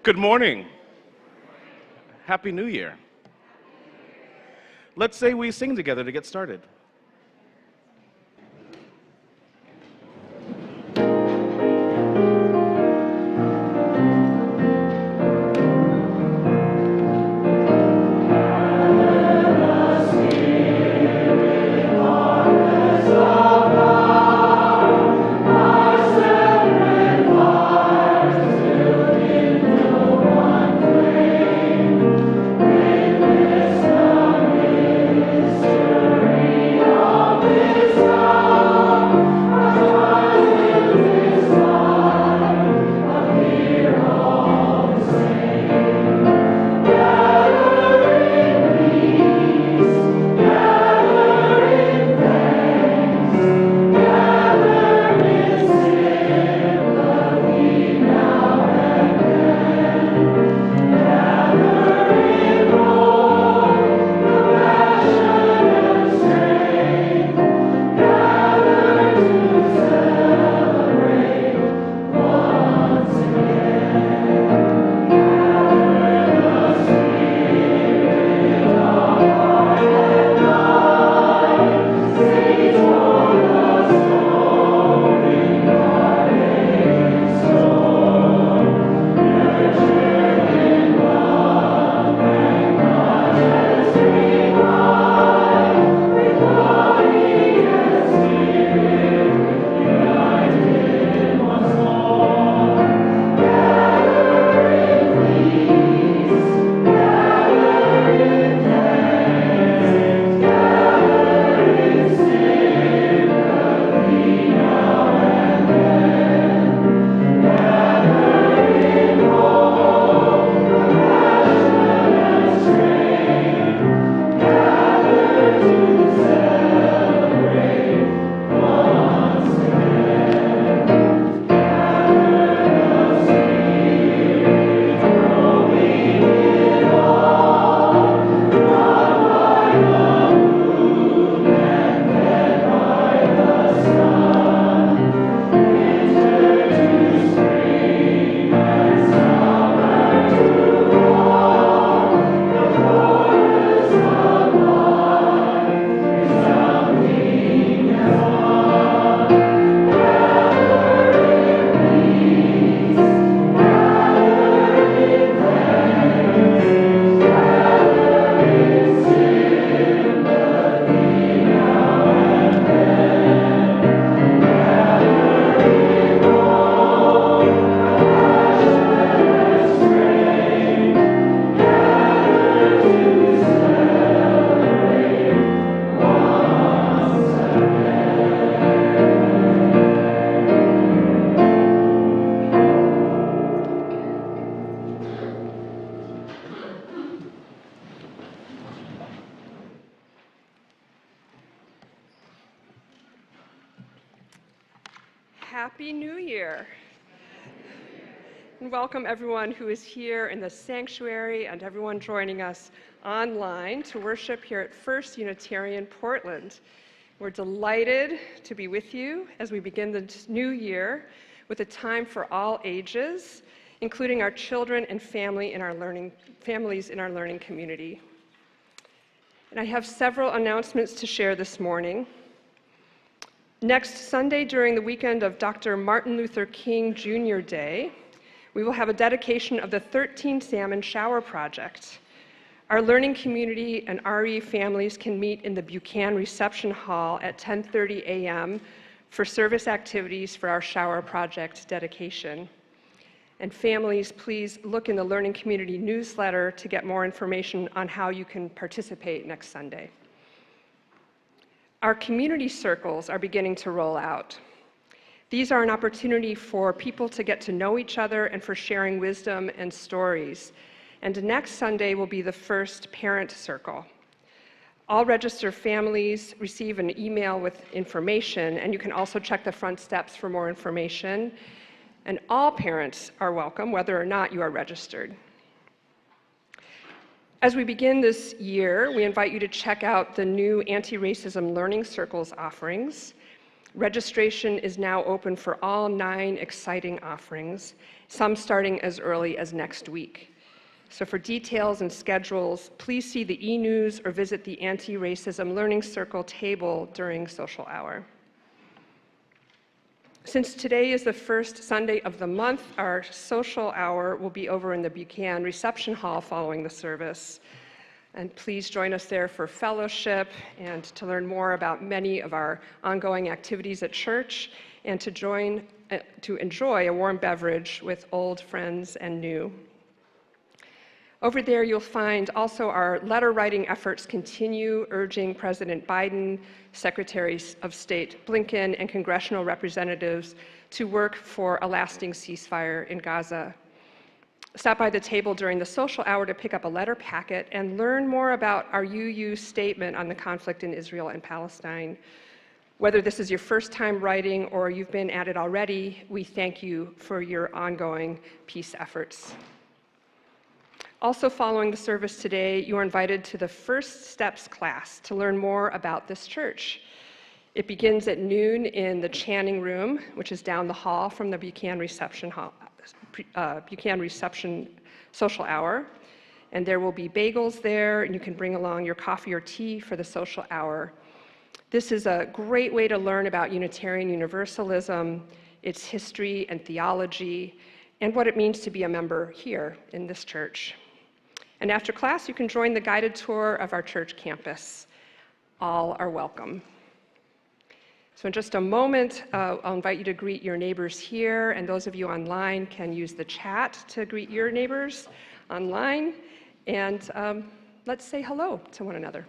Good morning. Happy New Year. Let's say we sing together to get started. Happy New Year. And welcome everyone who is here in the sanctuary and everyone joining us online to worship here at First Unitarian Portland. We're delighted to be with you as we begin the new year with a time for all ages, including our children and families in our learning community. And I have several announcements to share this morning. Next Sunday, during the weekend of Dr. Martin Luther King Jr. Day, we will have a dedication of the 13 Salmon Shower Project. Our learning community and RE families can meet in the Buchanan Reception Hall at 10:30 a.m. for service activities for our Shower Project dedication. And families, please look in the learning community newsletter to get more information on how you can participate next Sunday. Our community circles are beginning to roll out. These are an opportunity for people to get to know each other and for sharing wisdom and stories. And next Sunday will be the first parent circle. All registered families receive an email with information, and you can also check the front steps for more information. And all parents are welcome, whether or not you are registered. As we begin this year, we invite you to check out the new anti-racism learning circles offerings. Registration is now open for all 9 exciting offerings, some starting as early as next week. So for details and schedules, please see the e-news or visit the Anti-Racism Learning Circle table during social hour. Since today is the first Sunday of the month, our social hour will be over in the Buchanan Reception Hall following the service. And please join us there for fellowship and to learn more about many of our ongoing activities at church and to enjoy a warm beverage with old friends and new. Over there, you'll find also our letter writing efforts continue, urging President Biden, Secretaries of State Blinken, and congressional representatives to work for a lasting ceasefire in Gaza. Stop by the table during the social hour to pick up a letter packet and learn more about our UU statement on the conflict in Israel and Palestine. Whether this is your first time writing or you've been at it already, we thank you for your ongoing peace efforts. Also following the service today, you are invited to the First Steps class to learn more about this church. It begins at noon in the Channing Room, which is down the hall from the Buchanan Reception Social Hour. And there will be bagels there, and you can bring along your coffee or tea for the social hour. This is a great way to learn about Unitarian Universalism, its history and theology, and what it means to be a member here in this church. And after class, you can join the guided tour of our church campus. All are welcome. So in just a moment, I'll invite you to greet your neighbors here, and those of you online can use the chat to greet your neighbors online. And let's say hello to one another.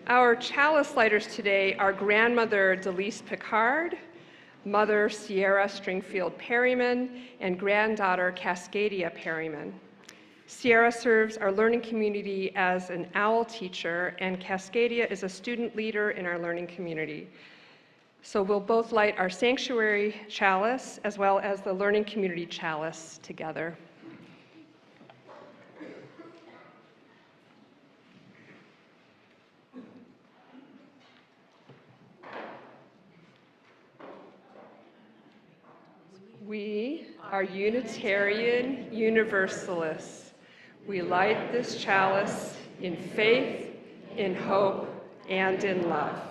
Our chalice lighters today are grandmother Delise Picard, mother Sierra Stringfield Perryman, and granddaughter Cascadia Perryman. Sierra serves our learning community as an OWL teacher, and Cascadia is a student leader in our learning community. So we'll both light our sanctuary chalice as well as the learning community chalice together. We are Unitarian Universalists. We light this chalice in faith, in hope, and in love.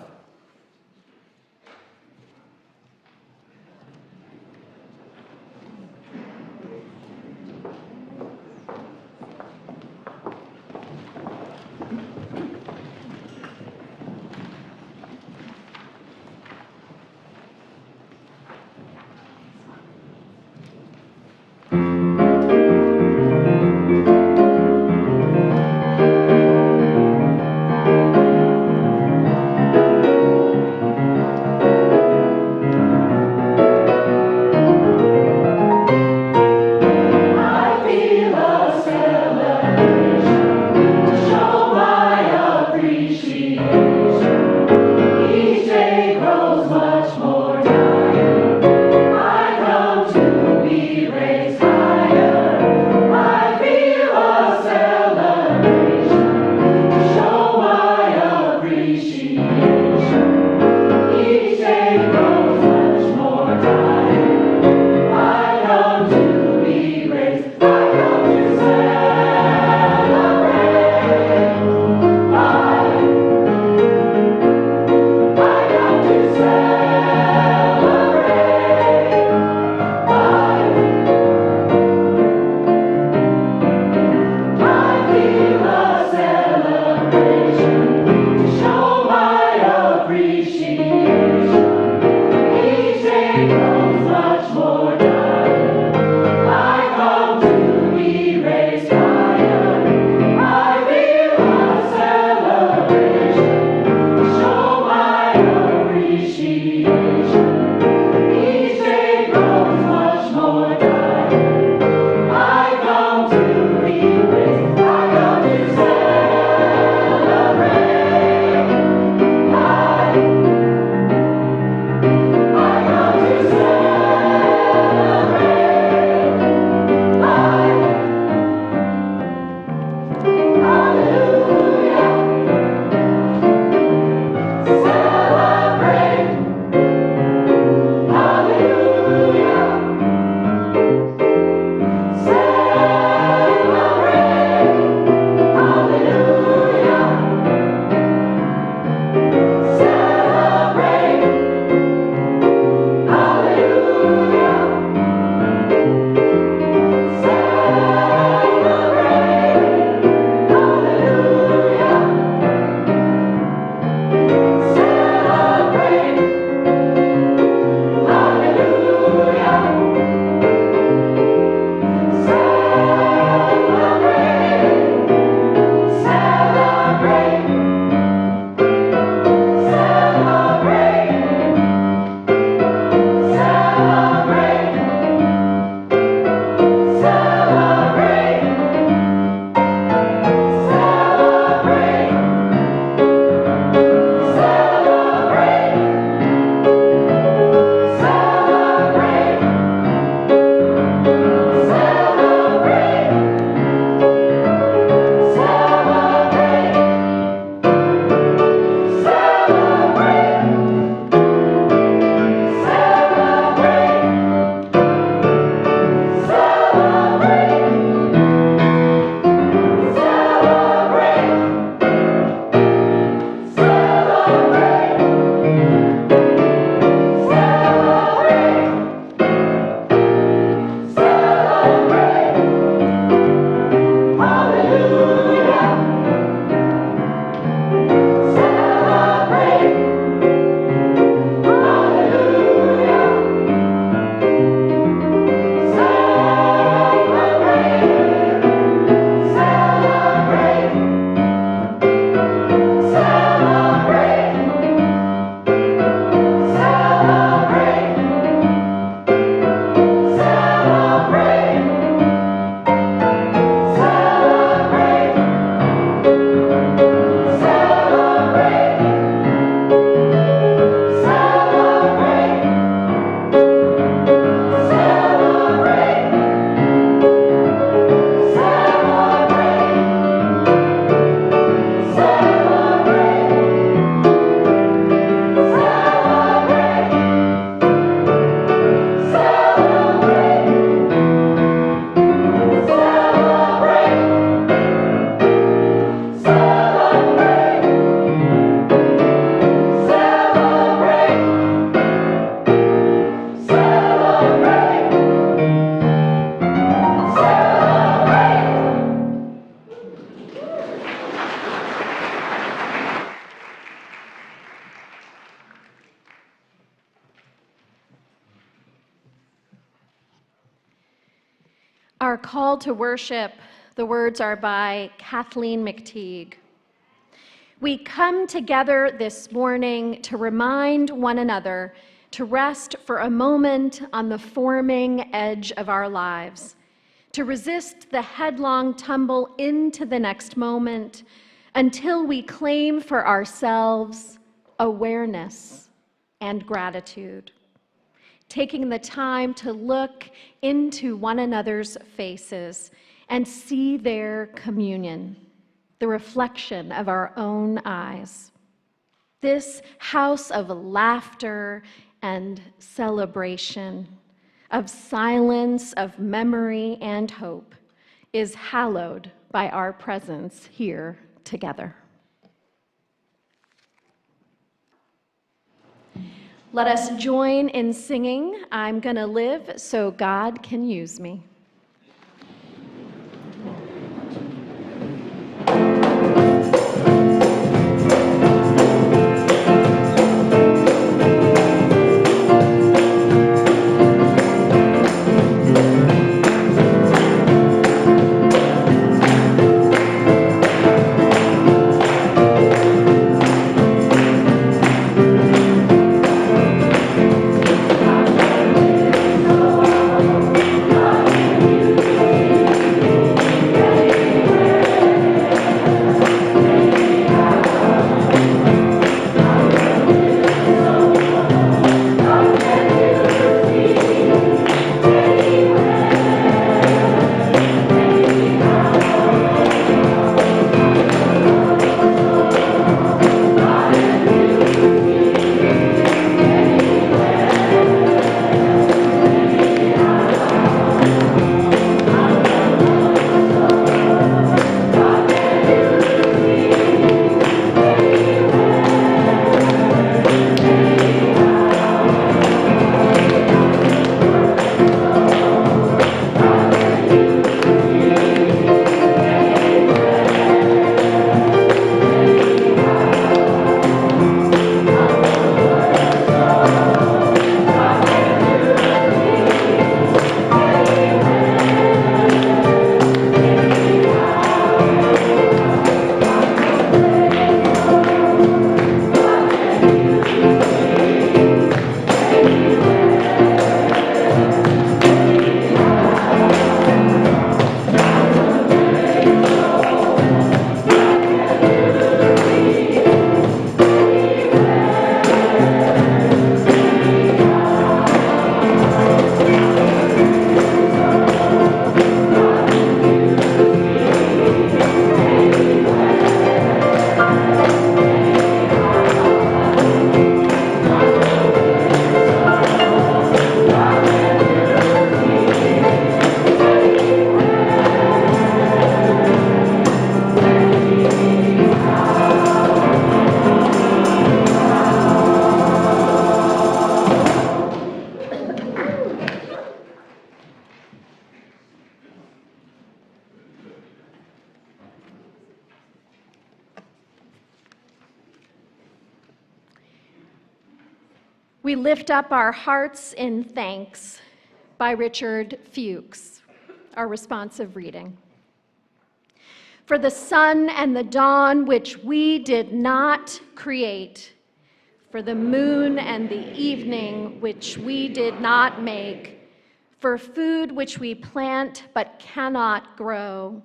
Our call to worship, the words are by Kathleen McTeague. We come together this morning to remind one another to rest for a moment on the forming edge of our lives, to resist the headlong tumble into the next moment until we claim for ourselves awareness and gratitude, taking the time to look into one another's faces and see their communion, the reflection of our own eyes. This house of laughter and celebration, of silence, of memory and hope, is hallowed by our presence here together. Let us join in singing, "I'm Gonna Live So God Can Use Me." We lift up our hearts in thanks by Richard Fuchs, our responsive reading. For the sun and the dawn which we did not create, for the moon and the evening which we did not make, for food which we plant but cannot grow,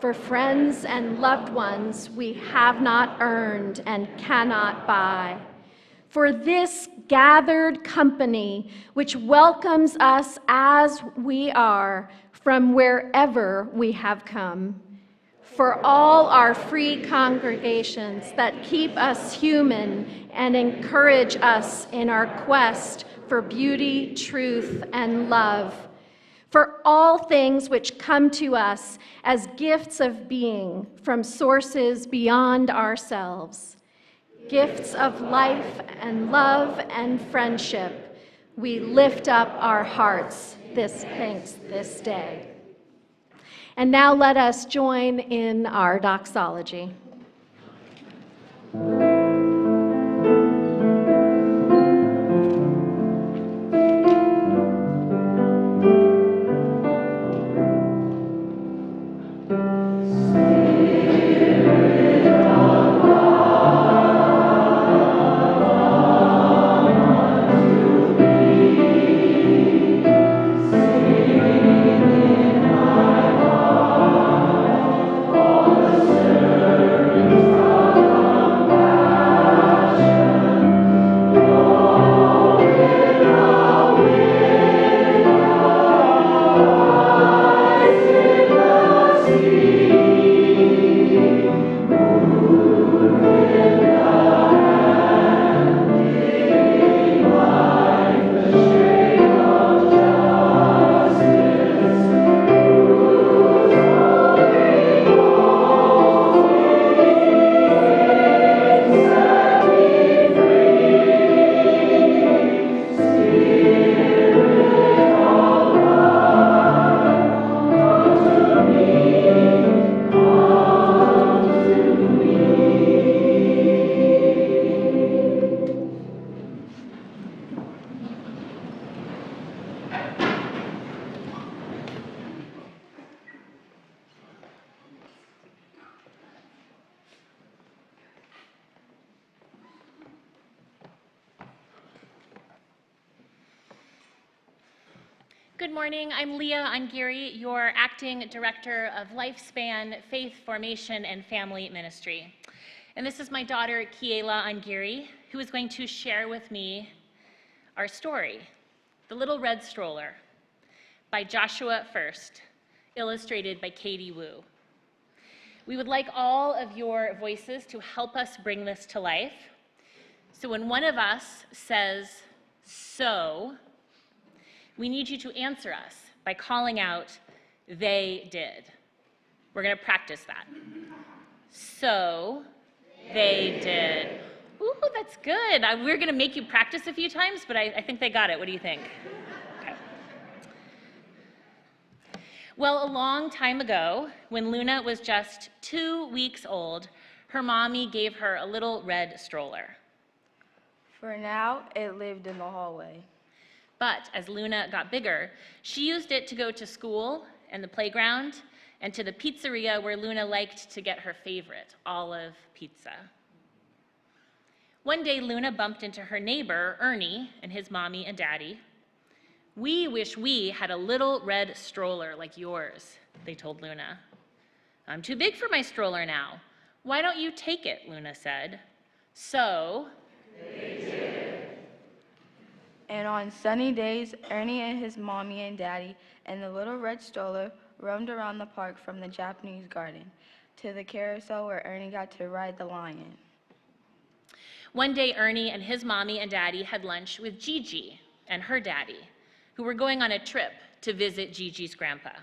for friends and loved ones we have not earned and cannot buy, for this gathered company which welcomes us as we are from wherever we have come, for all our free congregations that keep us human and encourage us in our quest for beauty, truth, and love, for all things which come to us as gifts of being from sources beyond ourselves, gifts of life and love and friendship, we lift up our hearts this day. And now let us join in our doxology. Good morning. I'm Leah Angiri, your Acting Director of Lifespan, Faith Formation, and Family Ministry. And this is my daughter, Kiela Angiri, who is going to share with me our story, The Little Red Stroller, by Joshua First, illustrated by Katie Wu. We would like all of your voices to help us bring this to life. So when one of us says, "so," we need you to answer us by calling out, "they did." We're going to practice that. So, they did. Ooh, that's good. We're going to make you practice a few times, but I think they got it. What do you think? Okay. Well, a long time ago, when Luna was just 2 weeks old, her mommy gave her a little red stroller. For now, it lived in the hallway. But as Luna got bigger, she used it to go to school and the playground and to the pizzeria where Luna liked to get her favorite, olive pizza. One day, Luna bumped into her neighbor, Ernie, and his mommy and daddy. "We wish we had a little red stroller like yours," they told Luna. "I'm too big for my stroller now. Why don't you take it?" Luna said. So, And on sunny days, Ernie and his mommy and daddy and the little red stroller roamed around the park from the Japanese garden to the carousel where Ernie got to ride the lion. one day, Ernie and his mommy and daddy had lunch with Gigi and her daddy, who were going on a trip to visit Gigi's grandpa.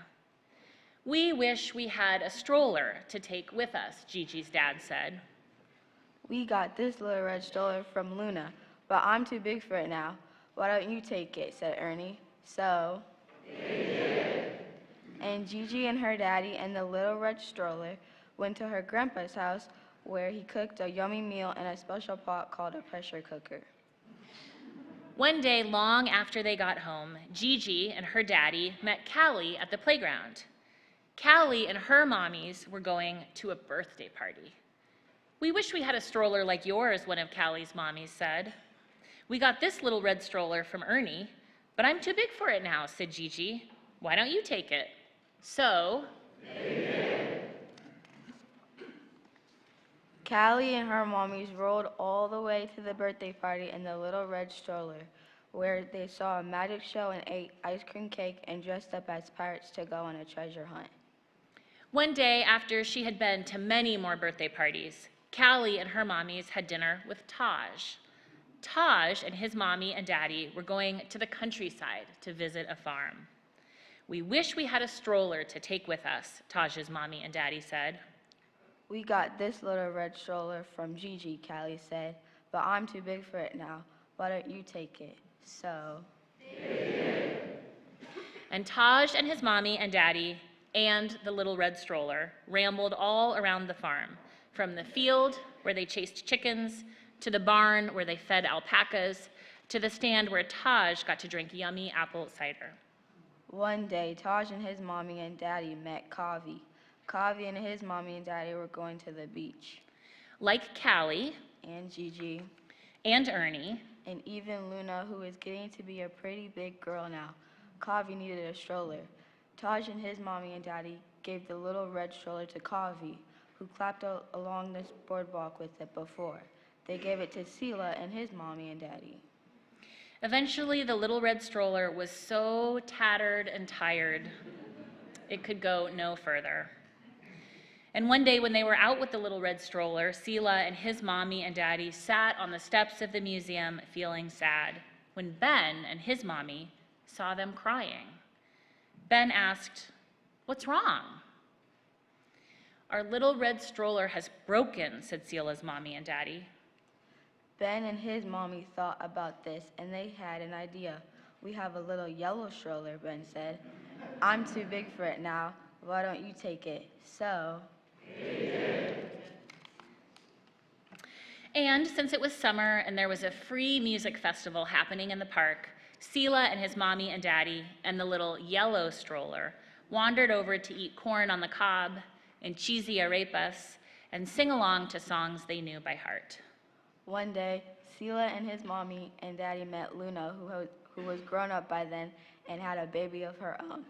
"We wish we had a stroller to take with us," Gigi's dad said. We got this little red stroller from Luna, but I'm too big for it now. Why don't you take it? Said Ernie. So, and Gigi and her daddy and the little red stroller went to her grandpa's house where he cooked a yummy meal in a special pot called a pressure cooker. One day, long after they got home, Gigi and her daddy met Callie at the playground. Callie and her mommies were going to a birthday party. "We wish we had a stroller like yours," one of Callie's mommies said. "We got this little red stroller from Ernie, but I'm too big for it now," said Gigi. "Why don't you take it?" So, Callie and her mommies rolled all the way to the birthday party in the little red stroller, where they saw a magic show and ate ice cream cake and dressed up as pirates to go on a treasure hunt. one day, after she had been to many more birthday parties, Callie and her mommies had dinner with Taj. Taj and his mommy and daddy were going to the countryside to visit a farm. "We wish we had a stroller to take with us," Taj's mommy and daddy said. We got this little red stroller from Gigi, Callie said, but I'm too big for it now. Why don't you take it? So, And Taj and his mommy and daddy and the little red stroller rambled all around the farm, from the field where they chased chickens, to the barn where they fed alpacas, to the stand where Taj got to drink yummy apple cider. one day, Taj and his mommy and daddy met Kavi. Kavi and his mommy and daddy were going to the beach. Like Callie And Gigi, and Ernie, and even Luna, who is getting to be a pretty big girl now, Kavi needed a stroller. Taj and his mommy and daddy gave the little red stroller to Kavi, who clapped along this boardwalk with it before. They gave it to Sela and his mommy and daddy. eventually the little red stroller was so tattered and tired, it could go no further. And one day when they were out with the little red stroller, Sela and his mommy and daddy sat on the steps of the museum feeling sad, when Ben and his mommy saw them crying. Ben asked, "What's wrong?" "Our little red stroller has broken," said Sela's mommy and daddy. Ben and his mommy thought about this, and they had an idea. "We have a little yellow stroller," Ben said. "I'm too big for it now. Why don't you take it?" So, And since it was summer and there was a free music festival happening in the park, Sela and his mommy and daddy and the little yellow stroller wandered over to eat corn on the cob and cheesy arepas and sing along to songs they knew by heart. one day, Sela and his mommy and daddy met Luna, who was grown up by then and had a baby of her own.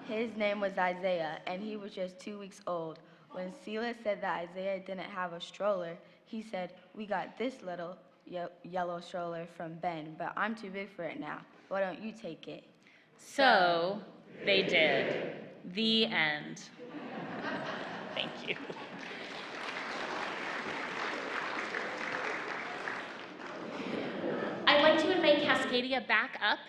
His name was Isaiah, and he was just 2 weeks old. When Sela said that Isaiah didn't have a stroller, he said, "We got this little yellow stroller from Ben, but I'm too big for it now. Why don't you take it?" So they did. The end. Thank you. I'd like to invite Cascadia back up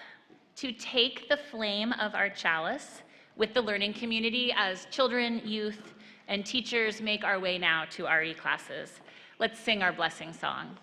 to take the flame of our chalice with the learning community as children, youth, and teachers make our way now to RE classes. Let's sing our blessing song.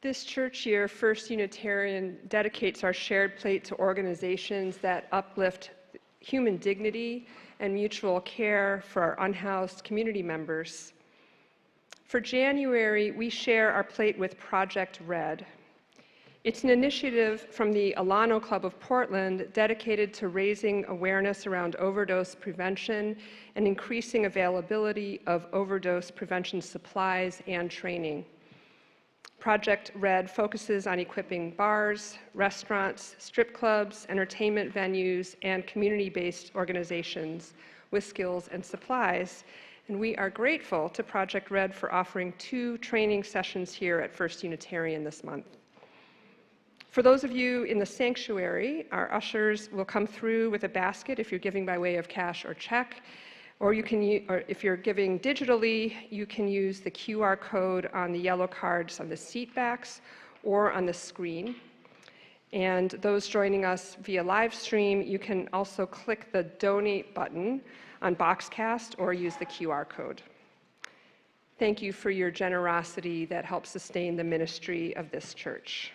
This church year, First Unitarian dedicates our shared plate to organizations that uplift human dignity and mutual care for our unhoused community members. For January, we share our plate with Project Red. It's an initiative from the Alano Club of Portland dedicated to raising awareness around overdose prevention and increasing availability of overdose prevention supplies and training. Project Red focuses on equipping bars, restaurants, strip clubs, entertainment venues, and community-based organizations with skills and supplies. And we are grateful to Project Red for offering 2 training sessions here at First Unitarian this month. For those of you in the sanctuary, our ushers will come through with a basket if you're giving by way of cash or check. Or if you're giving digitally, you can use the QR code on the yellow cards on the seat backs or on the screen. And those joining us via live stream, you can also click the donate button on Boxcast or use the QR code. Thank you for your generosity that helps sustain the ministry of this church.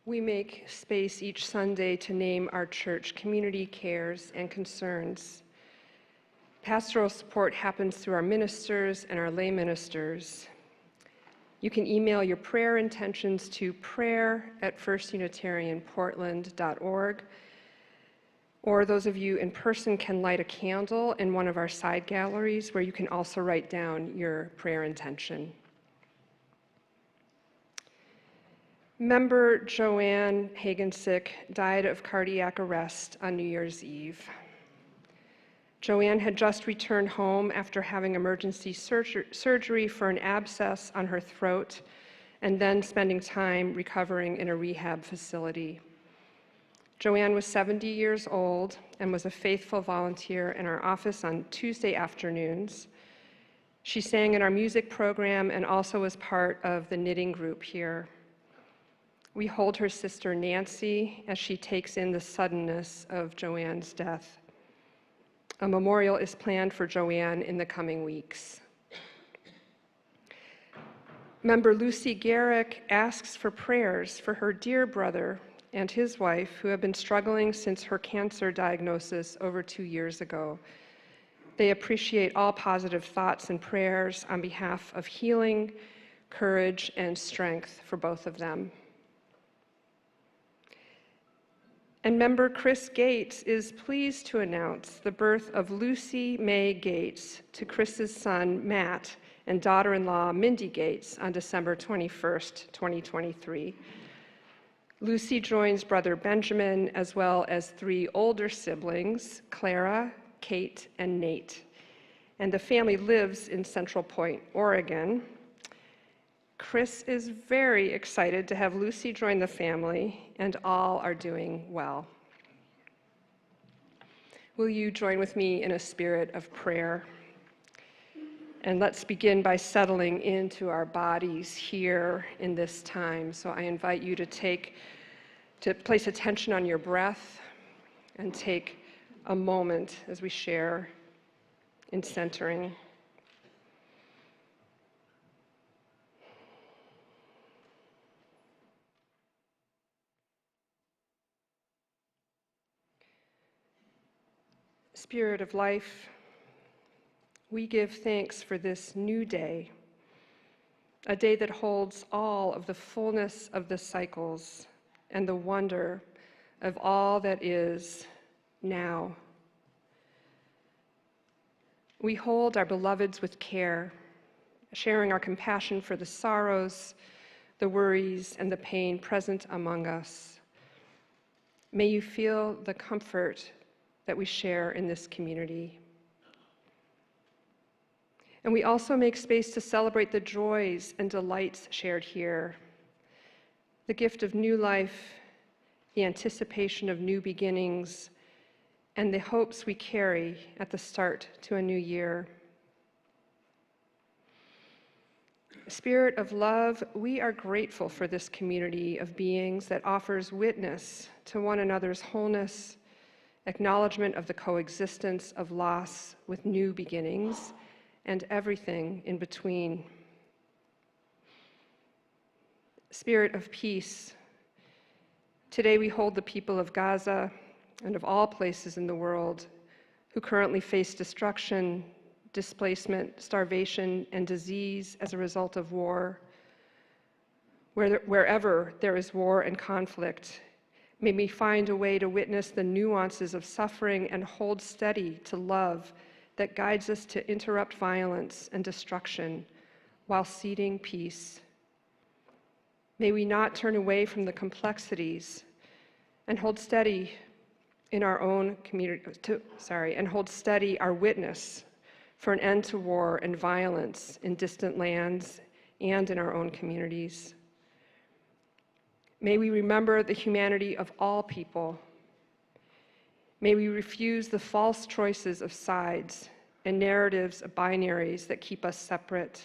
We make space each Sunday to name our church community cares and concerns. Pastoral support happens through our ministers and our lay ministers. You can email your prayer intentions to prayer@firstunitarianportland.org, or those of you in person can light a candle in one of our side galleries where you can also write down your prayer intention. Member Joanne Hagensick died of cardiac arrest on New Year's Eve. Joanne had just returned home after having emergency surgery for an abscess on her throat and then spending time recovering in a rehab facility. Joanne was 70 years old and was a faithful volunteer in our office on Tuesday afternoons. She sang in our music program and also was part of the knitting group here. We hold her sister Nancy as she takes in the suddenness of Joanne's death. A memorial is planned for Joanne in the coming weeks. Member Lucy Garrick asks for prayers for her dear brother and his wife who have been struggling since her cancer diagnosis over 2 years ago. They appreciate all positive thoughts and prayers on behalf of healing, courage, and strength for both of them. And member Chris Gates is pleased to announce the birth of Lucy May Gates to Chris's son, Matt, and daughter-in-law, Mindy Gates, on December 21st, 2023. Lucy joins brother Benjamin, as well as 3 older siblings, Clara, Kate, and Nate. And the family lives in Central Point, Oregon. Chris is very excited to have Lucy join the family, and all are doing well. Will you join with me in a spirit of prayer? And let's begin by settling into our bodies here in this time. So I invite you to place attention on your breath and take a moment as we share in centering. Spirit of life, we give thanks for this new day, a day that holds all of the fullness of the cycles and the wonder of all that is now. We hold our beloveds with care, sharing our compassion for the sorrows, the worries, and the pain present among us. May you feel the comfort that we share in this community. And we also make space to celebrate the joys and delights shared here, the gift of new life, the anticipation of new beginnings, and the hopes we carry at the start to a new year. Spirit of love, we are grateful for this community of beings that offers witness to one another's wholeness, acknowledgement of the coexistence of loss with new beginnings, and everything in between. Spirit of peace, today we hold the people of Gaza, and of all places in the world who currently face destruction, displacement, starvation, and disease as a result of war. Wherever there is war and conflict, may we find a way to witness the nuances of suffering and hold steady to love that guides us to interrupt violence and destruction while seeding peace. May we not turn away from the complexities and hold steady in our own community, and hold steady our witness for an end to war and violence in distant lands and in our own communities. May we remember the humanity of all people. May we refuse the false choices of sides and narratives of binaries that keep us separate.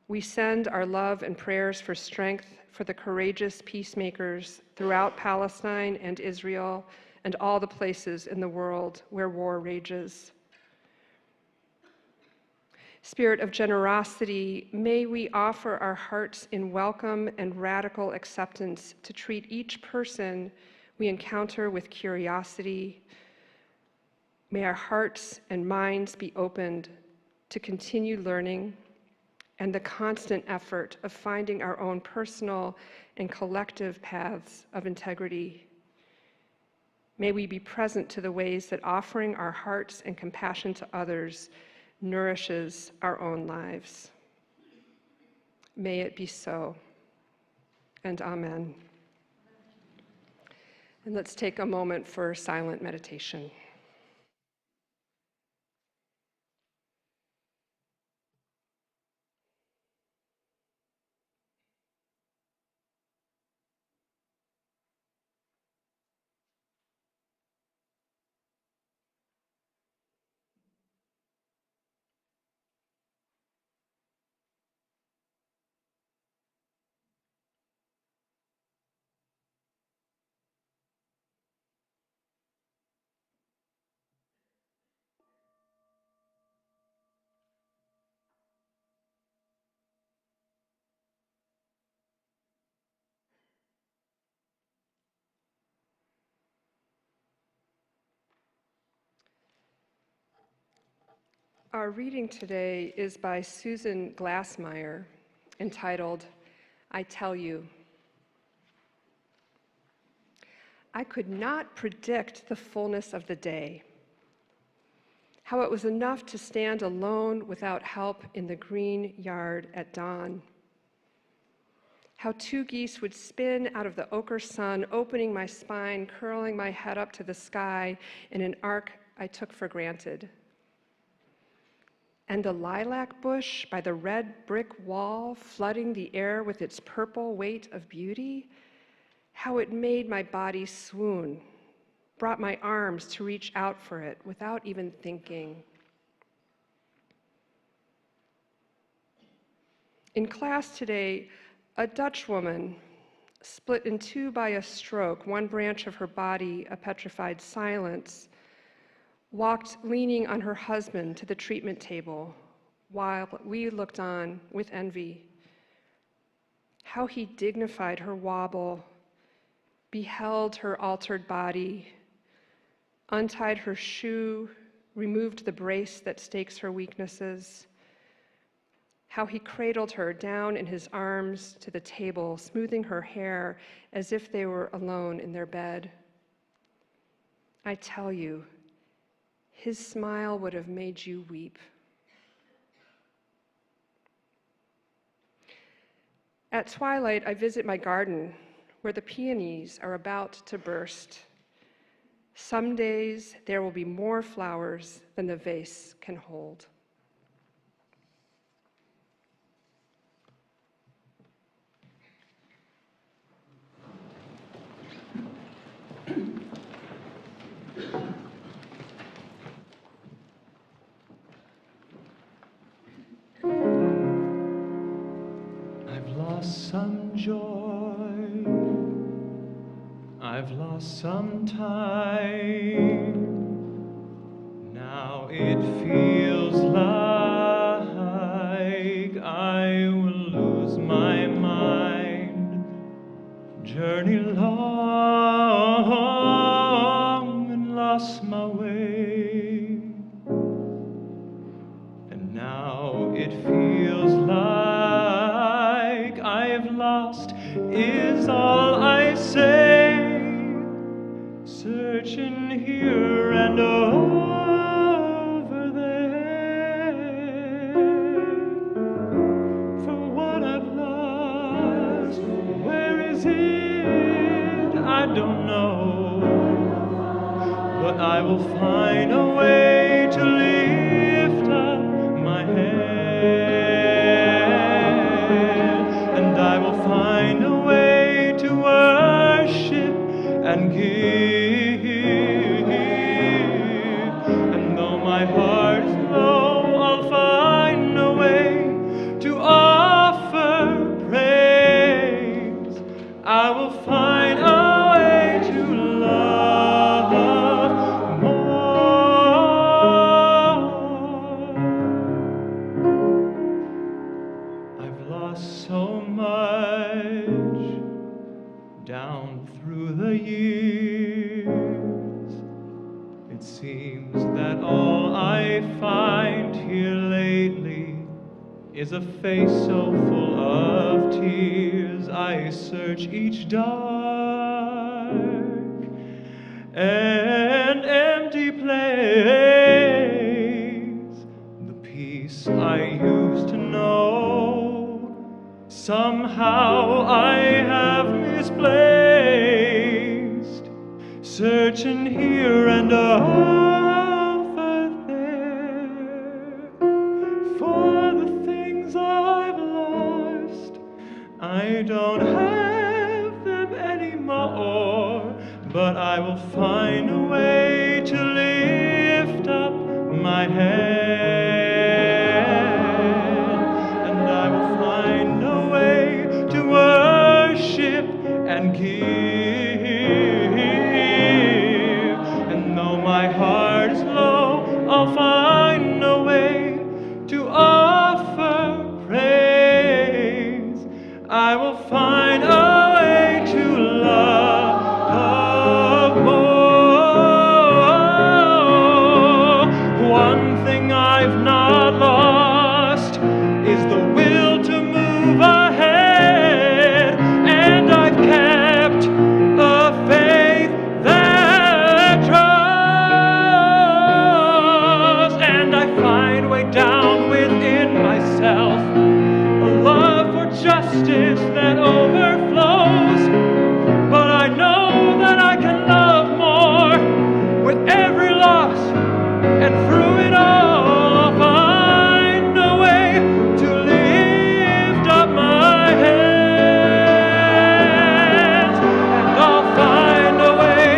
We send our love and prayers for strength for the courageous peacemakers throughout Palestine and Israel and all the places in the world where war rages. Spirit of generosity, may we offer our hearts in welcome and radical acceptance to treat each person we encounter with curiosity. May our hearts and minds be opened to continue learning and the constant effort of finding our own personal and collective paths of integrity. May we be present to the ways that offering our hearts and compassion to others nourishes our own lives. May it be so, and amen. And let's take a moment for silent meditation. Our reading today is by Susan Glassmeyer, entitled, I Tell You. I could not predict the fullness of the day, how it was enough to stand alone without help in the green yard at dawn, how 2 geese would spin out of the ochre sun, opening my spine, curling my head up to the sky in an arc I took for granted. And the lilac bush by the red brick wall, flooding the air with its purple weight of beauty, how it made my body swoon, brought my arms to reach out for it without even thinking. In class today, a Dutch woman, split in 2 by a stroke, one branch of her body a petrified silence, walked leaning on her husband to the treatment table while we looked on with envy. How he dignified her wobble, beheld her altered body, untied her shoe, removed the brace that stakes her weaknesses. How he cradled her down in his arms to the table, smoothing her hair as if they were alone in their bed. I tell you, his smile would have made you weep. At twilight, I visit my garden where the peonies are about to burst. Some days there will be more flowers than the vase can hold. Some joy, I've lost some time. Now it feels like I will lose my mind. Journey long lost my way. And now it feels like I've lost is all I say. Searching here and over there for what I've lost. Where is it? I don't know. But I will find a way to lift up my head. And I will find a way to worship and give. And though my heart is low, I'll find a way to offer praise. I will find a way to love more. I've lost so much down through the years. It seems that all I find here lately is a face so full of tears. I search each dark and empty place. The peace I used to know, somehow I have misplaced. Searching here and over there for the things I've lost. I don't have them anymore, but I will find a way to lift up my head. And I will find a way to worship and give. And though my heart is low, I'll find a way to offer praise. I will find a way to love more. One thing I've not lost is the will to move ahead, and I've kept a faith that trusts, and I find way down within myself a love for justice that overflows. But I know that I can love more with every loss, and through it all I'll find a way to lift up my hands. And I'll find a way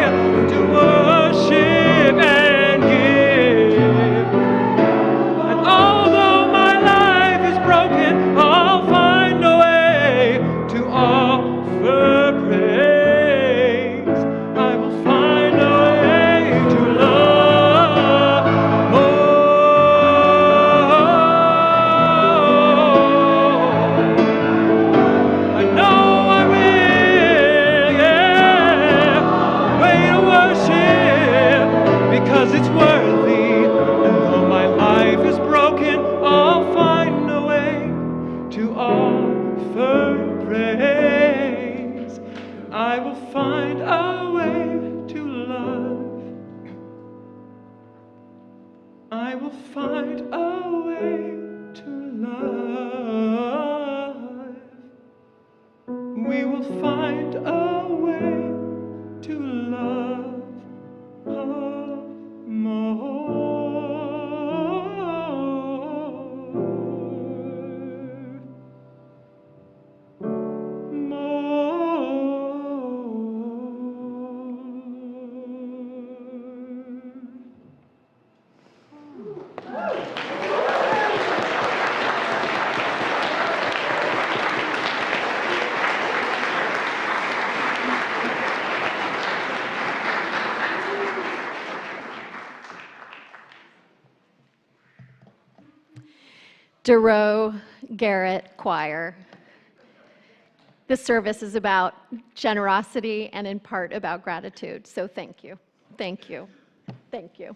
to worship and give. And although my life is broken, I'll find a way to offer praise. I will find a way to love more. I know I will, yeah. Way to worship because it's worthy. And though my life is broken, I'll find a way to offer praise. I will find a way to love. I will find a way to love. We will find a way to love DeRoe Garrett Choir. This service is about generosity and in part about gratitude, so thank you. Thank you. Thank you.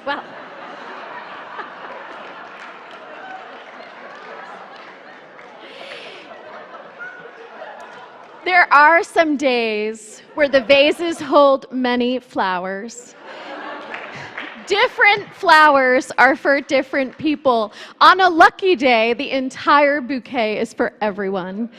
Well, there are some days where the vases hold many flowers. Different flowers are for different people. On a lucky day, the entire bouquet is for everyone.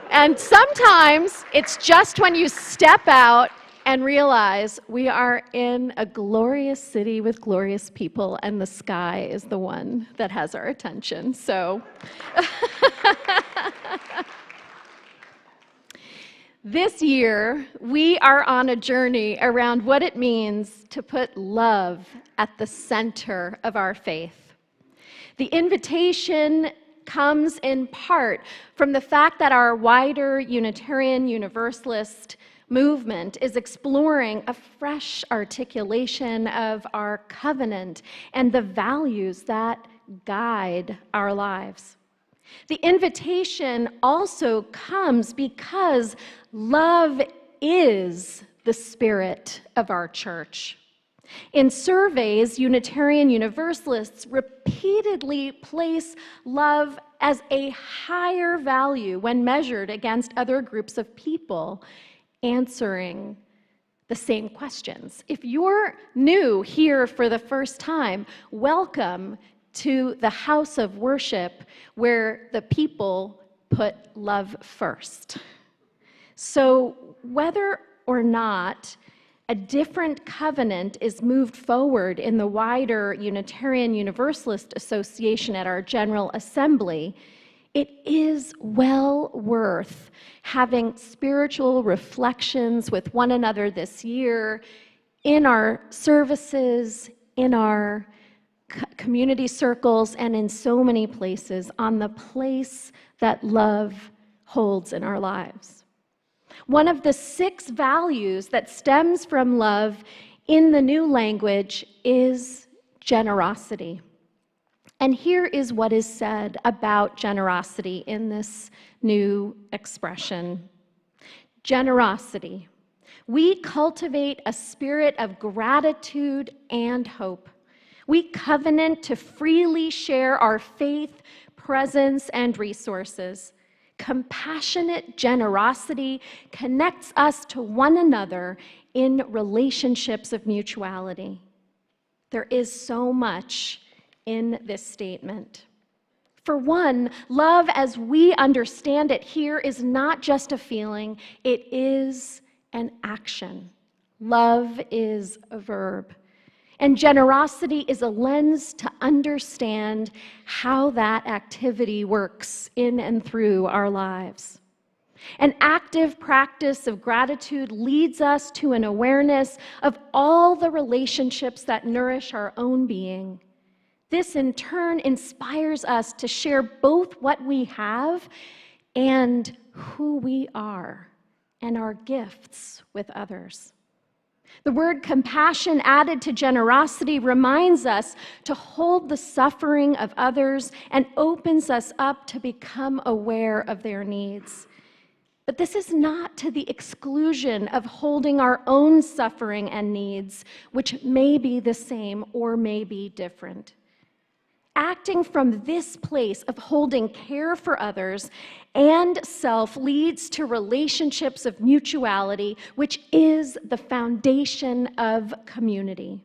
And sometimes it's just when you step out and realize we are in a glorious city with glorious people, and the sky is the one that has our attention. So this year, we are on a journey around what it means to put love at the center of our faith. The invitation comes in part from the fact that our wider Unitarian Universalist movement is exploring a fresh articulation of our covenant and the values that guide our lives. The invitation also comes because love is the spirit of our church. In surveys, Unitarian Universalists repeatedly place love as a higher value when measured against other groups of people answering the same questions. If you're new here for the first time, welcome to the house of worship where the people put love first. So whether or not a different covenant is moved forward in the wider Unitarian Universalist Association at our General Assembly, it is well worth having spiritual reflections with one another this year in our services, in our community circles, and in so many places on the place that love holds in our lives. One of the 6 values that stems from love in the new language is generosity. And here is what is said about generosity in this new expression. Generosity. We cultivate a spirit of gratitude and hope. We covenant to freely share our faith, presence, and resources. Compassionate generosity connects us to one another in relationships of mutuality. There is so much in this statement. For one, love as we understand it here is not just a feeling, it is an action. Love is a verb. And generosity is a lens to understand how that activity works in and through our lives. An active practice of gratitude leads us to an awareness of all the relationships that nourish our own being. This, in turn, inspires us to share both what we have and who we are and our gifts with others. The word compassion added to generosity reminds us to hold the suffering of others and opens us up to become aware of their needs. But this is not to the exclusion of holding our own suffering and needs, which may be the same or may be different. Acting from this place of holding care for others and self leads to relationships of mutuality, which is the foundation of community.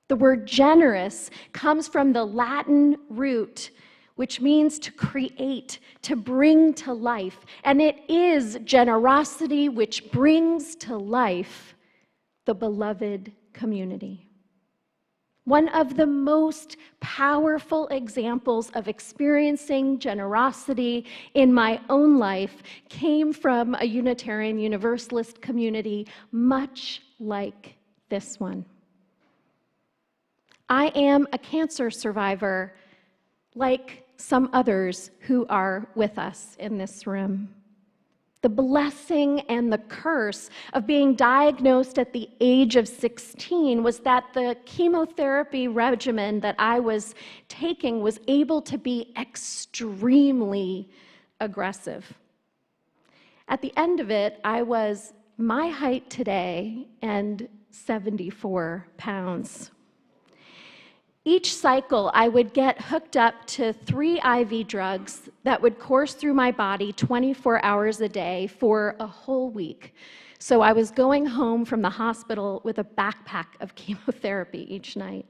The word generous comes from the Latin root, which means to create, to bring to life. And it is generosity which brings to life the beloved community. One of the most powerful examples of experiencing generosity in my own life came from a Unitarian Universalist community much like this one. I am a cancer survivor, like some others who are with us in this room. The blessing and the curse of being diagnosed at the age of 16 was that the chemotherapy regimen that I was taking was able to be extremely aggressive. At the end of it, I was my height today and 74 pounds. Each cycle, I would get hooked up to 3 IV drugs that would course through my body 24 hours a day for a whole week. So I was going home from the hospital with a backpack of chemotherapy each night.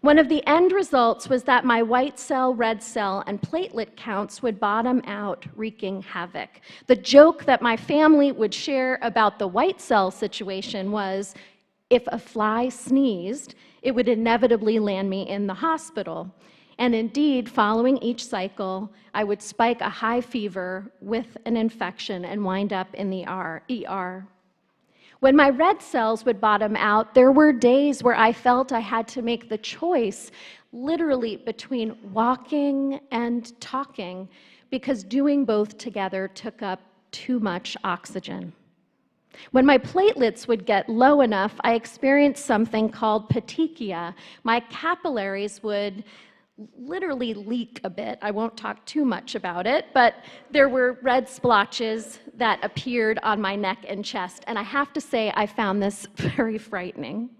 One of the end results was that my white cell, red cell, and platelet counts would bottom out, wreaking havoc. The joke that my family would share about the white cell situation was, if a fly sneezed, it would inevitably land me in the hospital. And indeed, following each cycle, I would spike a high fever with an infection and wind up in the ER. When my red cells would bottom out, there were days where I felt I had to make the choice, literally between walking and talking, because doing both together took up too much oxygen. When my platelets would get low enough, I experienced something called petechia. My capillaries would literally leak a bit. I won't talk too much about it, but there were red splotches that appeared on my neck and chest, and I have to say I found this very frightening.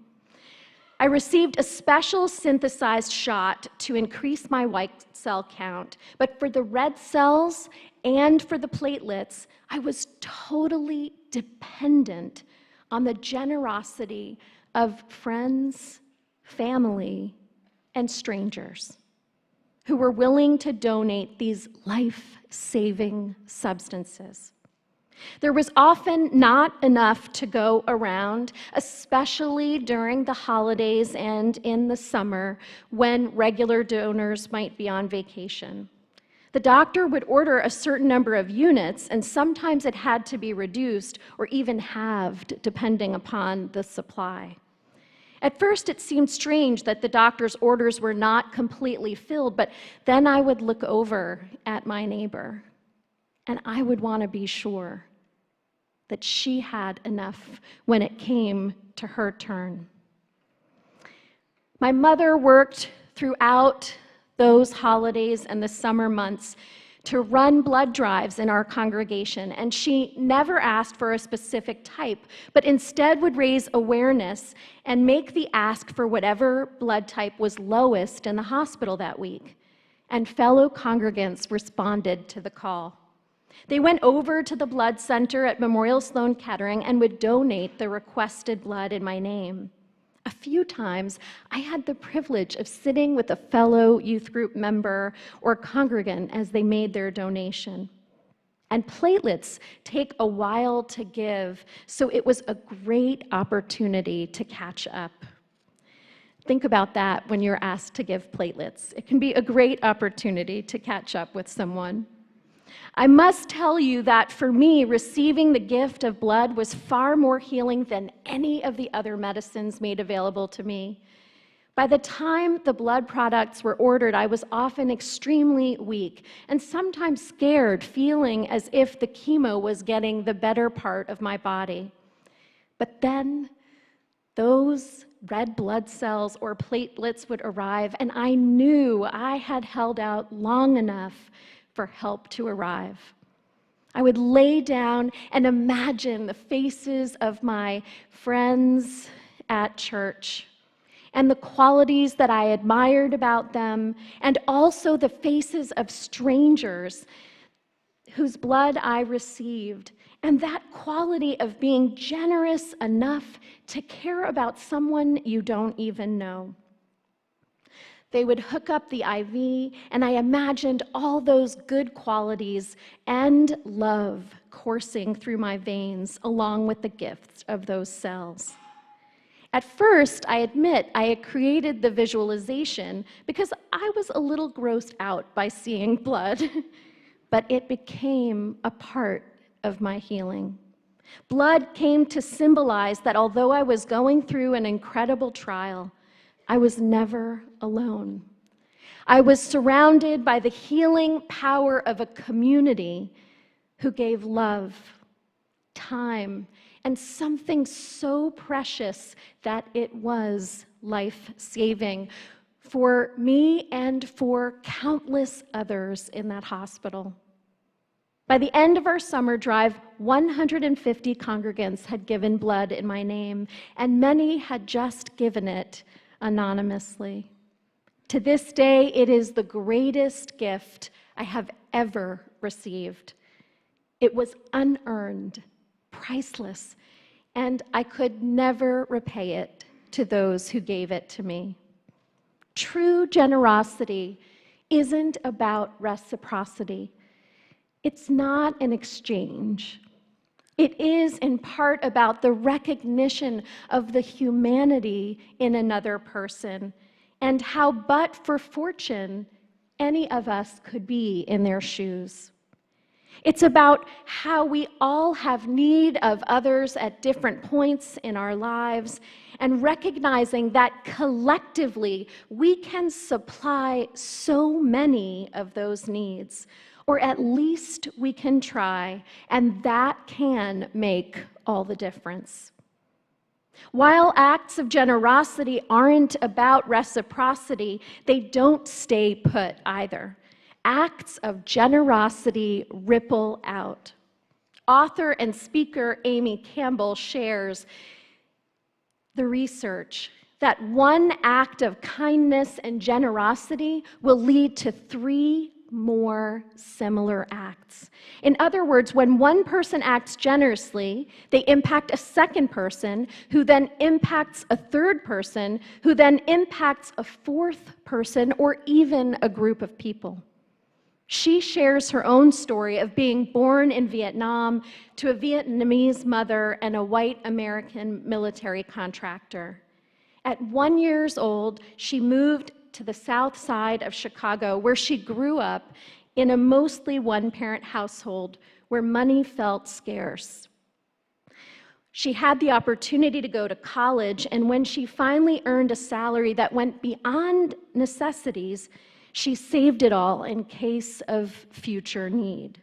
I received a special synthesized shot to increase my white cell count, but for the red cells and for the platelets, I was totally dependent on the generosity of friends, family, and strangers who were willing to donate these life-saving substances. There was often not enough to go around, especially during the holidays and in the summer when regular donors might be on vacation. The doctor would order a certain number of units, and sometimes it had to be reduced or even halved, depending upon the supply. At first, it seemed strange that the doctor's orders were not completely filled, but then I would look over at my neighbor, and I would want to be sure that she had enough when it came to her turn. My mother worked throughout those holidays and the summer months to run blood drives in our congregation, and she never asked for a specific type, but instead would raise awareness and make the ask for whatever blood type was lowest in the hospital that week. And fellow congregants responded to the call. They went over to the blood center at Memorial Sloan Kettering and would donate the requested blood in my name. A few times, I had the privilege of sitting with a fellow youth group member or congregant as they made their donation. And platelets take a while to give, so it was a great opportunity to catch up. Think about that when you're asked to give platelets. It can be a great opportunity to catch up with someone. I must tell you that for me, receiving the gift of blood was far more healing than any of the other medicines made available to me. By the time the blood products were ordered, I was often extremely weak and sometimes scared, feeling as if the chemo was getting the better part of my body. But then those red blood cells or platelets would arrive, and I knew I had held out long enough for help to arrive. I would lay down and imagine the faces of my friends at church and the qualities that I admired about them, and also the faces of strangers whose blood I received, and that quality of being generous enough to care about someone you don't even know. They would hook up the IV, and I imagined all those good qualities and love coursing through my veins along with the gifts of those cells. At first, I admit I had created the visualization because I was a little grossed out by seeing blood, but it became a part of my healing. Blood came to symbolize that although I was going through an incredible trial, I was never alone. I was surrounded by the healing power of a community who gave love, time, and something so precious that it was life-saving for me and for countless others in that hospital. By the end of our summer drive, 150 congregants had given blood in my name, and many had just given it anonymously. To this day, it is the greatest gift I have ever received. It was unearned, priceless, and I could never repay it to those who gave it to me. True generosity isn't about reciprocity. It's not an exchange. It is in part about the recognition of the humanity in another person and how, but for fortune, any of us could be in their shoes. It's about how we all have need of others at different points in our lives and recognizing that collectively we can supply so many of those needs, or at least we can try, and that can make all the difference. While acts of generosity aren't about reciprocity, they don't stay put either. Acts of generosity ripple out. Author and speaker Amy Campbell shares the research that one act of kindness and generosity will lead to 3 more similar acts. In other words, when one person acts generously, they impact a second person, who then impacts a third person, who then impacts a fourth person, or even a group of people. She shares her own story of being born in Vietnam to a Vietnamese mother and a white American military contractor. At 1 year old, she moved to the south side of Chicago, where she grew up in a mostly one-parent household where money felt scarce. She had the opportunity to go to college, and when she finally earned a salary that went beyond necessities, she saved it all in case of future need.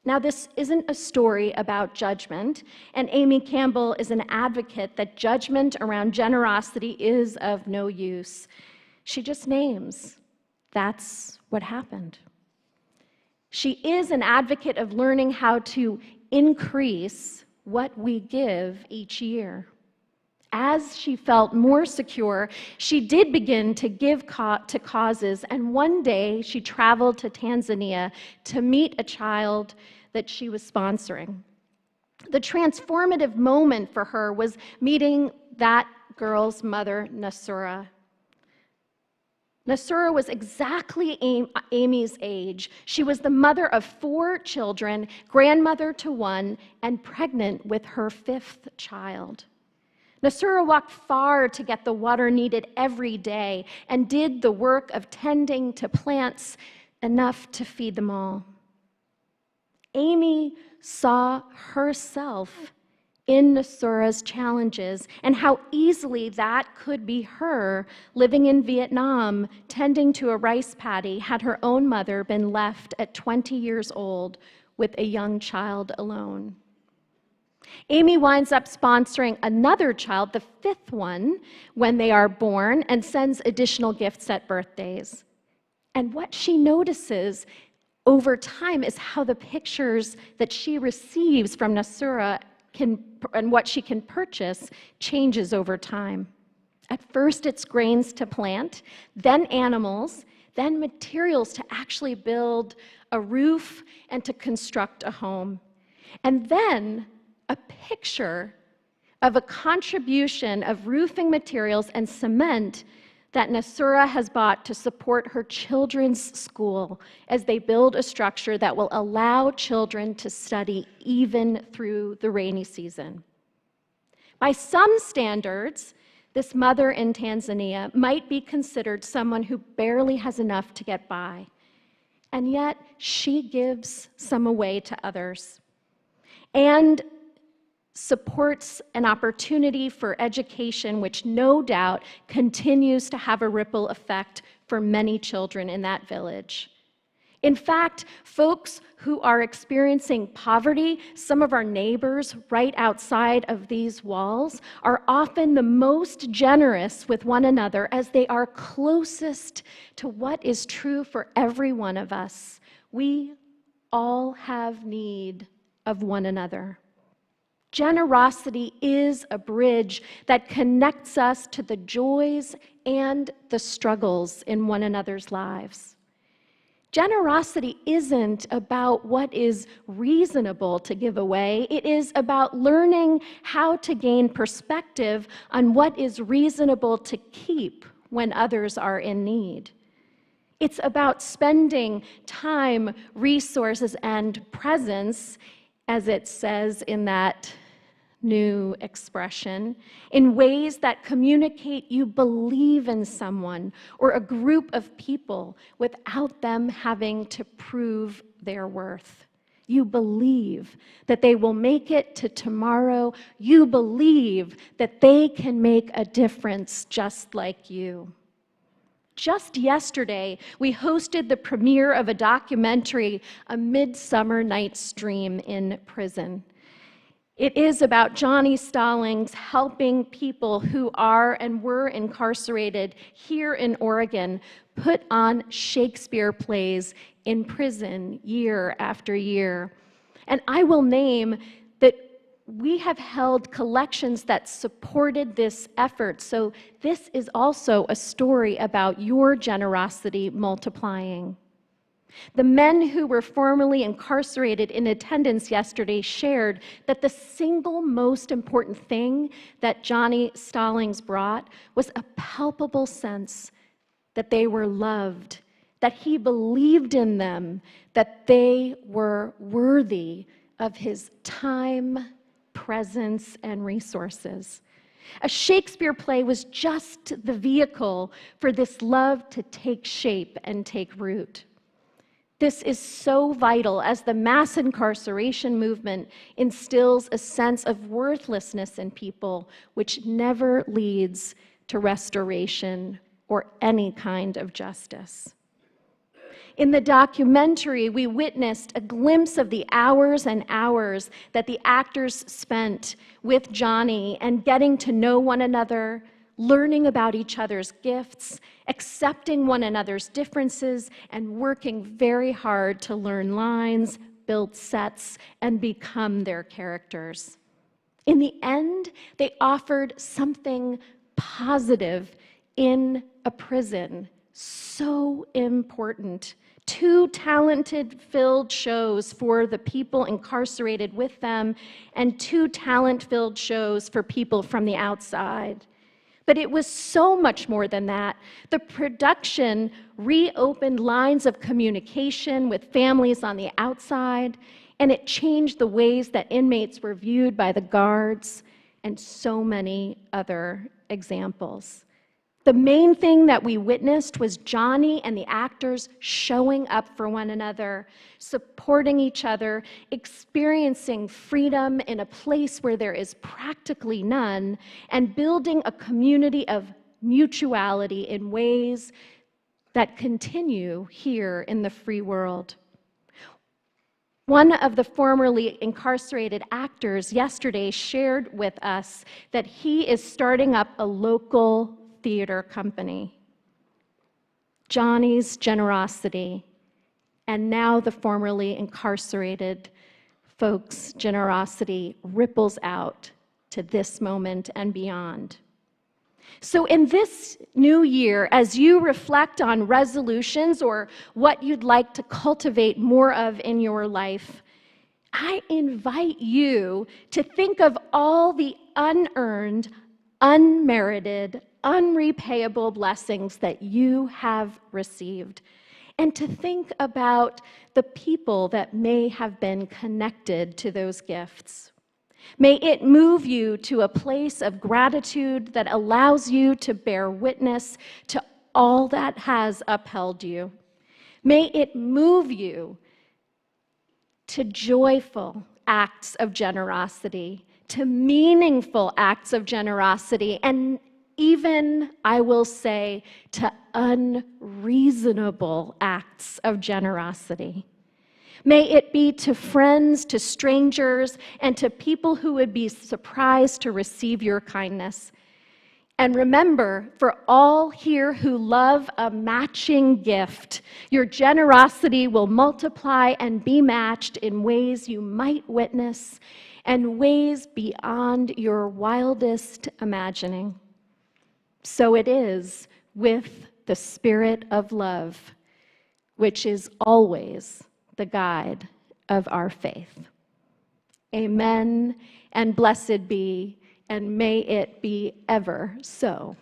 Now, this isn't a story about judgment, and Amy Campbell is an advocate that judgment around generosity is of no use. She just names, that's what happened. She is an advocate of learning how to increase what we give each year. As she felt more secure, she did begin to give to causes, and one day she traveled to Tanzania to meet a child that she was sponsoring. The transformative moment for her was meeting that girl's mother, Nasura. Nasura was exactly Amy's age. She was the mother of 4 children, grandmother to 1, and pregnant with her 5th child. Nasura walked far to get the water needed every day and did the work of tending to plants enough to feed them all. Amy saw herself in Nasura's challenges and how easily that could be her living in Vietnam, tending to a rice paddy, had her own mother been left at 20 years old with a young child alone. Amy winds up sponsoring another child, the 5th one, when they are born, and sends additional gifts at birthdays. And what she notices over time is how the pictures that she receives from Nasura and what she can purchase changes over time. At first, it's grains to plant, then animals, then materials to actually build a roof and to construct a home. And then a picture of a contribution of roofing materials and cement that Nasura has bought to support her children's school as they build a structure that will allow children to study even through the rainy season. By some standards, this mother in Tanzania might be considered someone who barely has enough to get by, and yet she gives some away to others and supports an opportunity for education, which no doubt continues to have a ripple effect for many children in that village. In fact, folks who are experiencing poverty, some of our neighbors right outside of these walls, are often the most generous with one another as they are closest to what is true for every one of us. We all have need of one another. Generosity is a bridge that connects us to the joys and the struggles in one another's lives. Generosity isn't about what is reasonable to give away. It is about learning how to gain perspective on what is reasonable to keep when others are in need. It's about spending time, resources, and presence, as it says in that new expression, in ways that communicate you believe in someone or a group of people without them having to prove their worth. You believe that they will make it to tomorrow. You believe that they can make a difference just like you. Just yesterday, we hosted the premiere of a documentary, A Midsummer Night's Dream in Prison. It is about Johnny Stallings helping people who are and were incarcerated here in Oregon put on Shakespeare plays in prison year after year. And I will name that we have held collections that supported this effort. So this is also a story about your generosity multiplying. The men who were formerly incarcerated in attendance yesterday shared that the single most important thing that Johnny Stallings brought was a palpable sense that they were loved, that he believed in them, that they were worthy of his time, presence, and resources. A Shakespeare play was just the vehicle for this love to take shape and take root. This is so vital as the mass incarceration movement instills a sense of worthlessness in people, which never leads to restoration or any kind of justice. In the documentary, we witnessed a glimpse of the hours and hours that the actors spent with Johnny and getting to know one another, learning about each other's gifts, accepting one another's differences, and working very hard to learn lines, build sets, and become their characters. In the end, they offered something positive in a prison, so important. 2 talent-filled shows for the people incarcerated with them, and 2 talent-filled shows for people from the outside. But it was so much more than that. The production reopened lines of communication with families on the outside, and it changed the ways that inmates were viewed by the guards, and so many other examples. The main thing that we witnessed was Johnny and the actors showing up for one another, supporting each other, experiencing freedom in a place where there is practically none, and building a community of mutuality in ways that continue here in the free world. One of the formerly incarcerated actors yesterday shared with us that he is starting up a local theater company. Johnny's generosity, and now the formerly incarcerated folks' generosity ripples out to this moment and beyond. So in this new year, as you reflect on resolutions or what you'd like to cultivate more of in your life, I invite you to think of all the unearned, unmerited, unrepayable blessings that you have received, and to think about the people that may have been connected to those gifts. May it move you to a place of gratitude that allows you to bear witness to all that has upheld you. May it move you to joyful acts of generosity, to meaningful acts of generosity, and even, I will say, to unreasonable acts of generosity. May it be to friends, to strangers, and to people who would be surprised to receive your kindness. And remember, for all here who love a matching gift, your generosity will multiply and be matched in ways you might witness and ways beyond your wildest imagining. So it is with the spirit of love, which is always the guide of our faith. Amen, and blessed be, and may it be ever so.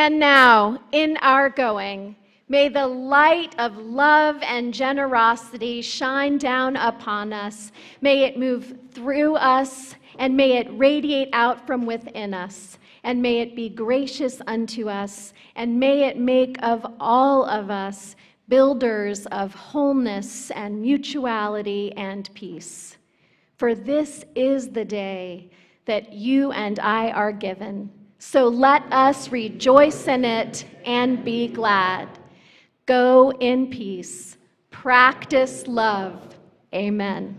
And now, in our going, may the light of love and generosity shine down upon us. May it move through us, and may it radiate out from within us. And may it be gracious unto us, and may it make of all of us builders of wholeness and mutuality and peace. For this is the day that you and I are given. So let us rejoice in it and be glad. Go in peace. Practice love. Amen.